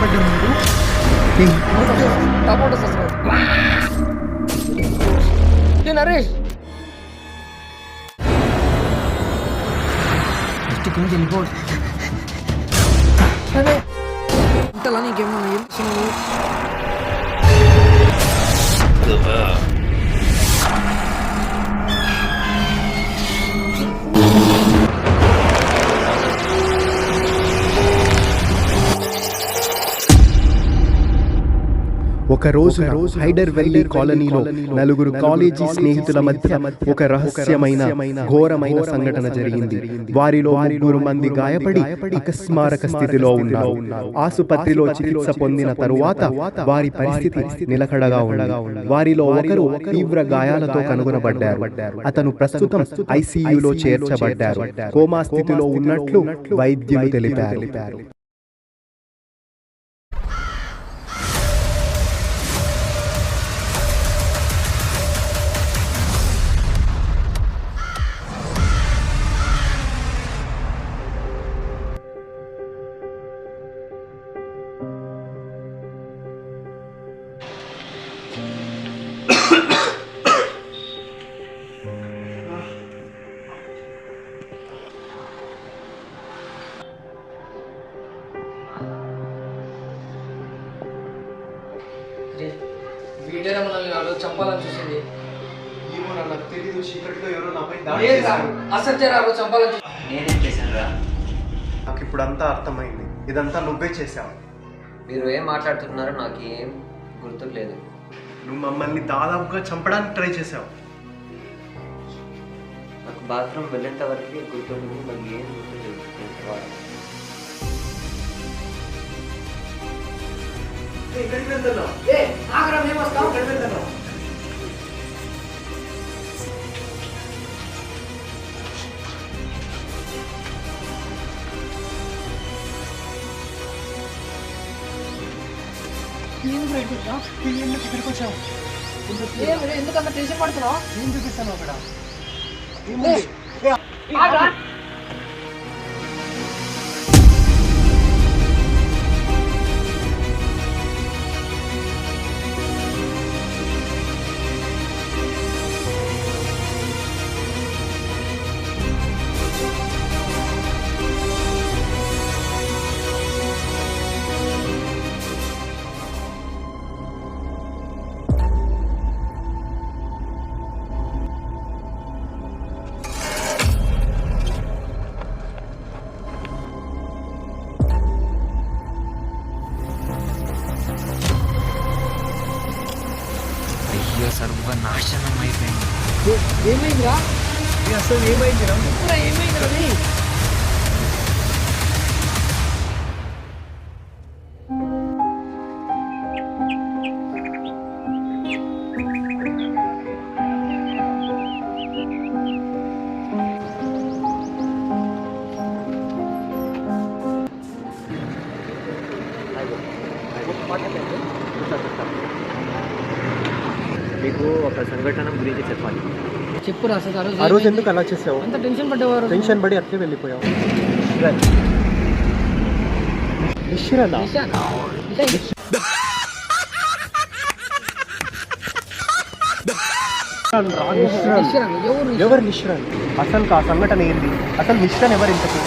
భయపడ్డా మీరు నరేష్ ఇక్కడి నుంచి వెళ్ళిపోడు ఇంతలా నీకేమన్నా ఒక రోజు హైడర్ వెల్లీ కాలనీలో నలుగురు కాలేజీ స్నేహితుల మధ్య ఒక రహస్యమైన ఘోరమైన సంఘటన జరిగింది. వారిలో 3 మంది గాయపడి అకస్మారక స్థితిలో ఉన్నారు. ఆసుపత్రిలో చికిత్స పొందిన తరువాత వారి పరిస్థితి నిలకడగా ఉంది. వారిలో ఒకరు తీవ్ర గాయాలతో కనుగొనబడ్డారు. అతను ప్రస్తుతం ఐసీయూలో చేర్చబడ్డారు. కోమా స్థితిలో ఉన్నట్లు వైద్యులు తెలిపారు. వీడియోలో మనల్ని చంపాలని చూసింది. నాకు తెలియదు, చీకట్లో ఎవరో నాపై అసలు చంపాలని నేనేం చేశాను? నాకు ఇప్పుడు అంతా అర్థమైంది. ఇదంతా నువ్వే చేశావు. మీరు ఏం మాట్లాడుతున్నారో నాకు ఏం గుర్తులేదు. నువ్వు మమ్మల్ని దాదాపుగా చంపడానికి ట్రై చేశావు. నాకు బాత్రూమ్ వెళ్ళేంత వరకు గుర్తుంది, నాకు ఏం గుర్తులేదు. ఎక్కడికి వెళ్తున్నావు? ఎక్కడికి వెళ్తున్నావు? ఇక్కడికి వచ్చావు ఎందుకంత టెన్షన్ పడుతున్నావు? ఏం చూపిస్తాను అక్కడ? అయ్యో సర్వనాశనం అయిపోయింది. ఏమైందిరా? అసలు ఏమైందిరా? ఏమైందిరా? మీకు ఒక సంఘటన గురించి చెప్పాలి. చెప్పురా. ఆ రోజు ఎందుకు అలా చేసావు? అంత టెన్షన్ పడ్డేవారు. టెన్షన్ పడి అట్లే వెళ్ళిపోయావు. ఎవరు నిశ్రాన్? అసలు ఆ సంఘటన ఏంది? అసలు నిశ్రాన్ ఎవరు ఇంతకు?